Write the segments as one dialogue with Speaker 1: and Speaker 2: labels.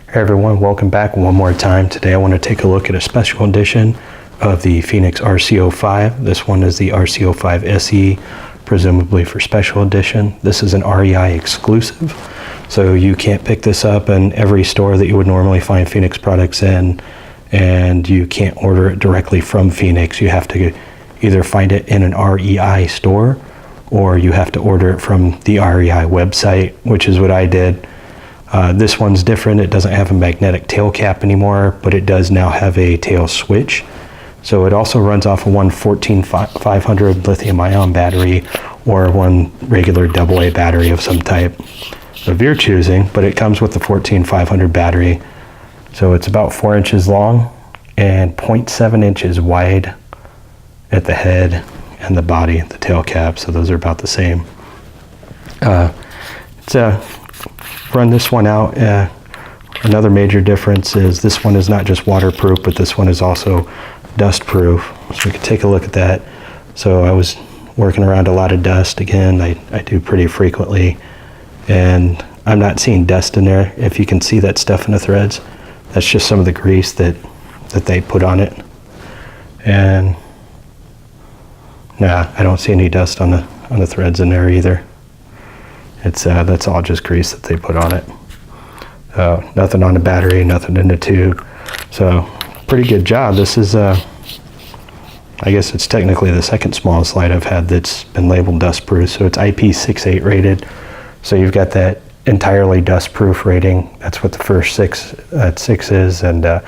Speaker 1: Hey everyone, welcome back one more time. Today I want to take a look at a special edition of the Fenix RC05. This one is the RC05 SE, presumably for special edition. This is an REI exclusive, so you can't pick this up in every store that you would normally find Fenix products in, and you can't order it directly from Fenix. You have to either find it in an REI store, or you have to order it from the REI website, which is what I did. This one's different. It doesn't have a magnetic tail cap anymore, but it does now have a tail switch. So it also runs off of one 14500 lithium ion battery or one regular AA battery of some type of your choosing, but it comes with the 14500 battery. So it's about 4 inches long and 0.7 inches wide at the head and the body, the tail cap. So those are about the same. Run this one out. Another major difference is this one is not just waterproof, but this one is also dust proof. So we can take a look at that. So I was working around a lot of dust. Again, I do pretty frequently, and I'm not seeing dust in there. If you can see that stuff in the threads, that's just some of the grease that they put on it. And nah, I don't see any dust on the threads in there either. It's that's all just grease that they put on it. Nothing on the battery, nothing in the tube. So pretty good job. This is I guess it's technically the second smallest light I've had that's been labeled dust proof. So it's IP68 rated. So you've got that entirely dust proof rating. That's what the first 6 is, and the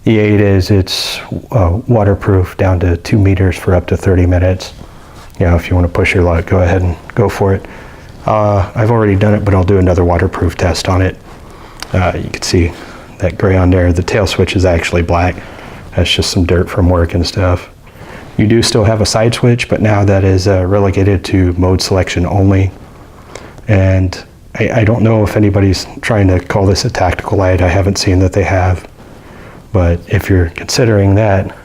Speaker 1: 8 is it's waterproof down to 2 meters for up to 30 minutes. You know, if you want to push your luck, go ahead and go for it. I've already done it, but I'll do another waterproof test on it. You can see that gray on there. The tail switch is actually black. That's just some dirt from work and stuff. You do still have a side switch, but now that is relegated to mode selection only. And I don't know if anybody's trying to call this a tactical light. I haven't seen that they have. But if you're considering that,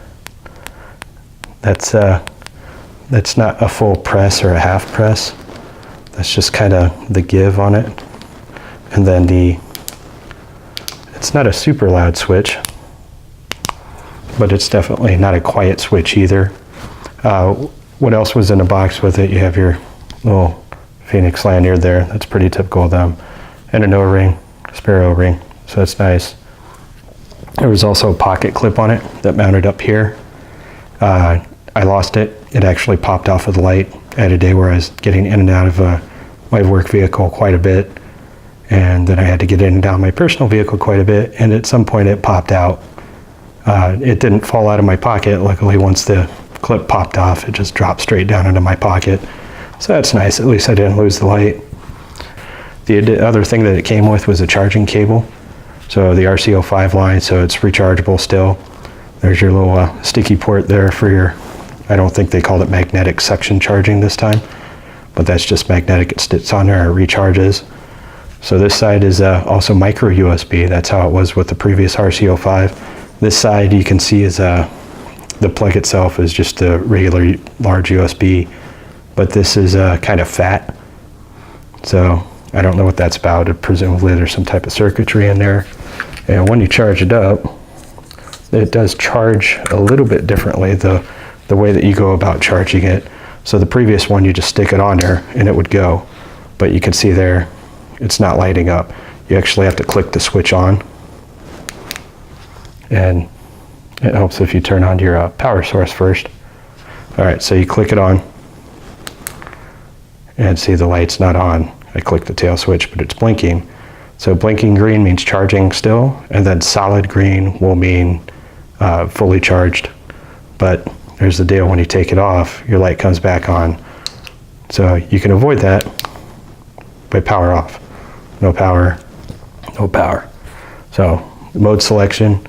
Speaker 1: that's not a full press or a half press. That's just kind of the give on it. And then it's not a super loud switch, but it's definitely not a quiet switch either. What else was in the box with it? You have your little Fenix lanyard there. That's pretty typical of them. And an O-ring, spare O-ring. So that's nice. There was also a pocket clip on it that mounted up here. I lost it. It actually popped off of the light. I had a day where I was getting in and out of my work vehicle quite a bit, and then I had to get in and out of my personal vehicle quite a bit, and at some point it popped out. It didn't fall out of my pocket. Luckily, once the clip popped off, it just dropped straight down into my pocket. So that's nice. At least I didn't lose the light. The other thing that it came with was a charging cable. So the RC05 line, so it's rechargeable still. There's your little sticky port there for your, I don't think they called it magnetic suction charging this time, but that's just magnetic. It sits on there and recharges. So this side is also micro USB. That's how it was with the previous RC05. This side you can see is the plug itself is just a regular large USB, but this is kind of fat. So I don't know what that's about. Presumably there's some type of circuitry in there. And when you charge it up, it does charge a little bit differently, the way that you go about charging it. So the previous one, you just stick it on there and it would go. But you can see there, it's not lighting up. You actually have to click the switch on. And it helps if you turn on your power source first. All right, so you click it on and see the light's not on. I click the tail switch, but it's blinking. So blinking green means charging still, and then solid green will mean fully charged. But there's the deal, when you take it off, your light comes back on. So you can avoid that by power off. No power, no power. So mode selection,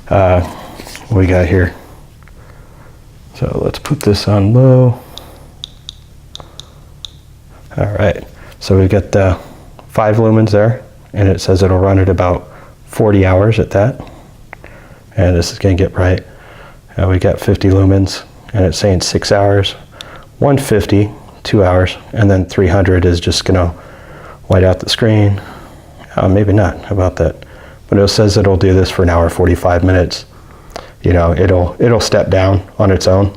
Speaker 1: what we got here? So let's put this on low. All right, so we got the 5 lumens there, and it says it'll run at about 40 hours at that. And this is gonna get bright. We got 50 lumens, and it's saying 6 hours, 150, 2 hours, and then 300 is just gonna white out the screen. Maybe not, how about that? but it says it'll do this for an hour 45 minutes. You know, it'll step down on its own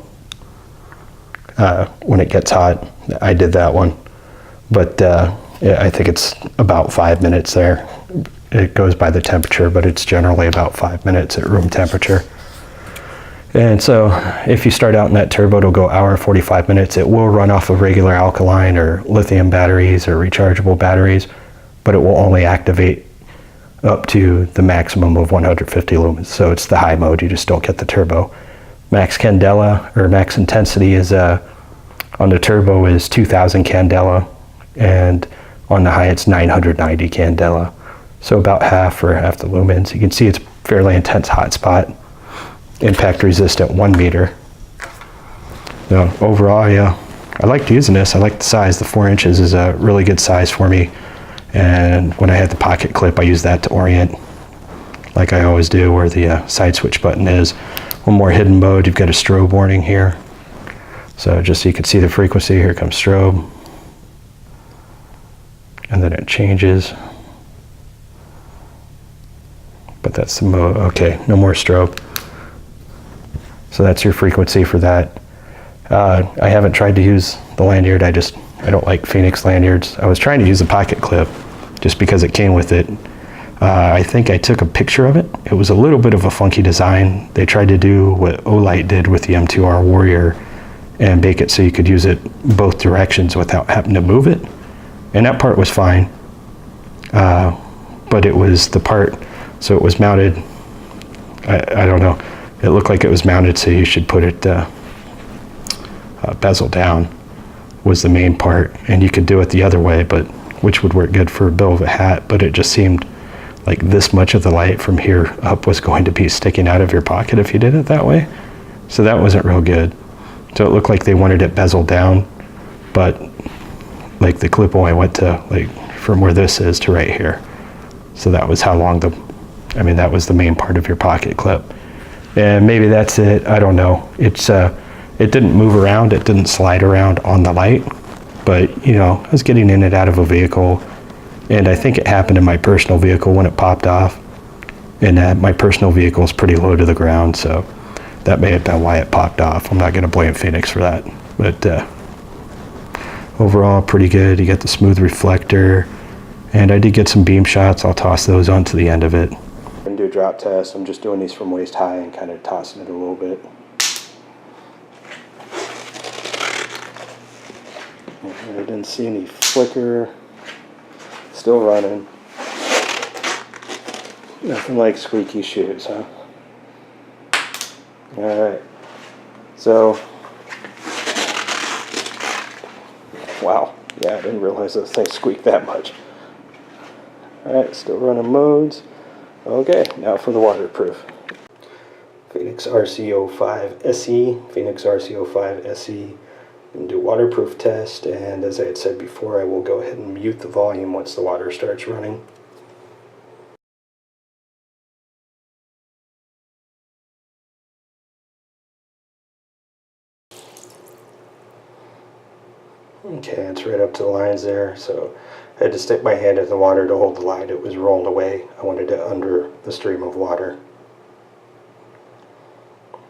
Speaker 1: when it gets hot. I did that one, but yeah, I think it's about 5 minutes there. It goes by the temperature, but it's generally about 5 minutes at room temperature. And so if you start out in that turbo, it'll go hour 45 minutes. It will run off of regular alkaline or lithium batteries or rechargeable batteries, but it will only activate up to the maximum of 150 lumens. So it's the high mode, you just don't get the turbo. Max candela or max intensity is on the turbo is 2000 candela, and on the high it's 990 candela. So about half or half the lumens. You can see it's fairly intense hotspot. Impact resistant 1 meter. Now, overall, yeah, I liked using this. I like the size. The 4 inches is a really good size for me. And when I had the pocket clip, I used that to orient, like I always do, where the side switch button is. One more hidden mode, you've got a strobe warning here. So just so you can see the frequency, here comes strobe. And then it changes. But that's the mode. Okay, no more strobe. So that's your frequency for that. I haven't tried to use the lanyard. I don't like Fenix lanyards. I was trying to use the pocket clip just because it came with it. I think I took a picture of it. It was a little bit of a funky design. They tried to do what Olight did with the M2R Warrior and make it so you could use it both directions without having to move it. And that part was fine. But it was the part, so it was mounted, I don't know. It looked like it was mounted, so you should put it bezel down was the main part, and you could do it the other way, but which would work good for a bill of a hat, but it just seemed like this much of the light from here up was going to be sticking out of your pocket if you did it that way. So that wasn't real good. So it looked like they wanted it bezeled down, but like the clip only went to like from where this is to right here. So that was how long that was the main part of your pocket clip. And maybe that's it, I don't know. It didn't move around, it didn't slide around on the light, but you know, I was getting in and out of a vehicle, and I think it happened in my personal vehicle when it popped off, and my personal vehicle is pretty low to the ground, so that may have been why it popped off. I'm not gonna blame Fenix for that, but overall pretty good. You get the smooth reflector, and I did get some beam shots. I'll toss those onto the end of it. I'm gonna do a drop test. I'm just doing these from waist high and kind of tossing it a little bit. I didn't see any flicker. Still running. Nothing like squeaky shoes, huh? Alright. So, wow. Yeah, I didn't realize those things squeak that much. Alright, still running modes. Okay, now for the waterproof. Fenix RC05 SE, Fenix RC05 SE. And do waterproof test, and as I had said before, I will go ahead and mute the volume once the water starts running. Okay, it's right up to the lines there, so I had to stick my hand in the water to hold the line. It was rolled away. I wanted it under the stream of water.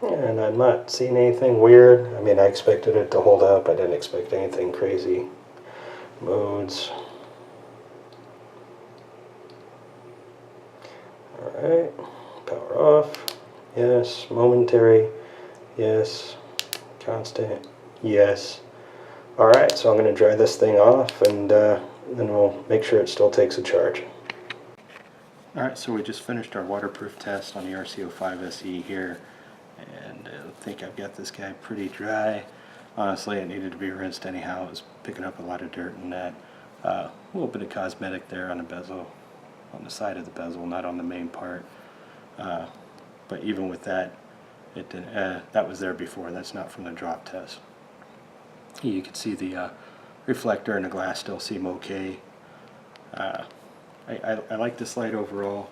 Speaker 1: And I'm not seeing anything weird. I mean, I expected it to hold up. I didn't expect anything crazy. Modes. Alright. Power off. Yes. Momentary. Yes. Constant. Yes. Alright, so I'm going to dry this thing off, and then we'll make sure it still takes a charge. Alright, so we just finished our waterproof test on the RC05 SE here. And I think I've got this guy pretty dry. Honestly, it needed to be rinsed anyhow. It was picking up a lot of dirt and that. A little bit of cosmetic there on the bezel, on the side of the bezel, not on the main part. But even with that, it didn't, that was there before. That's not from the drop test. You can see the reflector and the glass still seem okay. I like this light overall,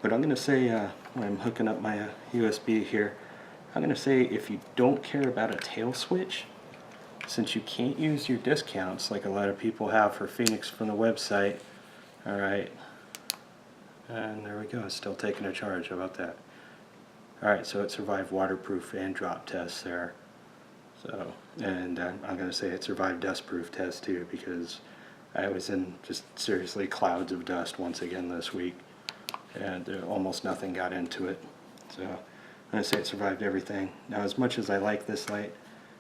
Speaker 1: but I'm going to say when I'm hooking up my USB here, I'm going to say if you don't care about a tail switch, since you can't use your discounts like a lot of people have for Fenix from the website, alright, And there we go, it's still taking a charge. How about that? Alright, so it survived waterproof and drop tests there. So, and I'm going to say it survived dustproof tests too, because I was in just seriously clouds of dust once again this week, and almost nothing got into it. So I'm going to say it survived everything. Now, as much as I like this light,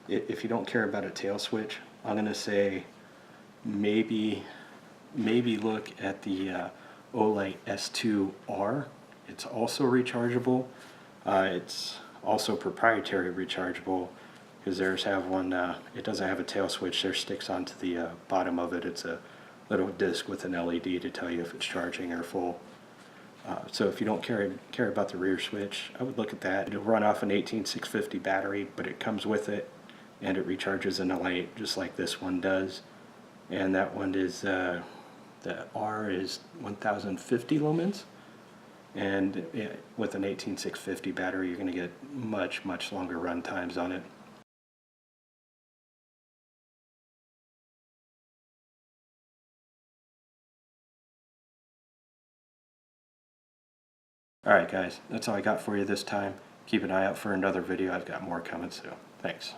Speaker 1: if you don't care about a tail switch, I'm going to say maybe look at the Olight S2R. It's also rechargeable. It's also proprietary rechargeable, because theirs have one, it doesn't have a tail switch. There sticks onto the bottom of it. It's a little disc with an LED to tell you if it's charging or full. So if you don't care about the rear switch, I would look at that. It'll run off an 18650 battery, but it comes with it, and it recharges in a light just like this one does. And that one is, the R is 1050 lumens. And with an 18650 battery, you're going to get much longer run times on it. Alright guys, that's all I got for you this time. Keep an eye out for another video. I've got more coming soon. Thanks.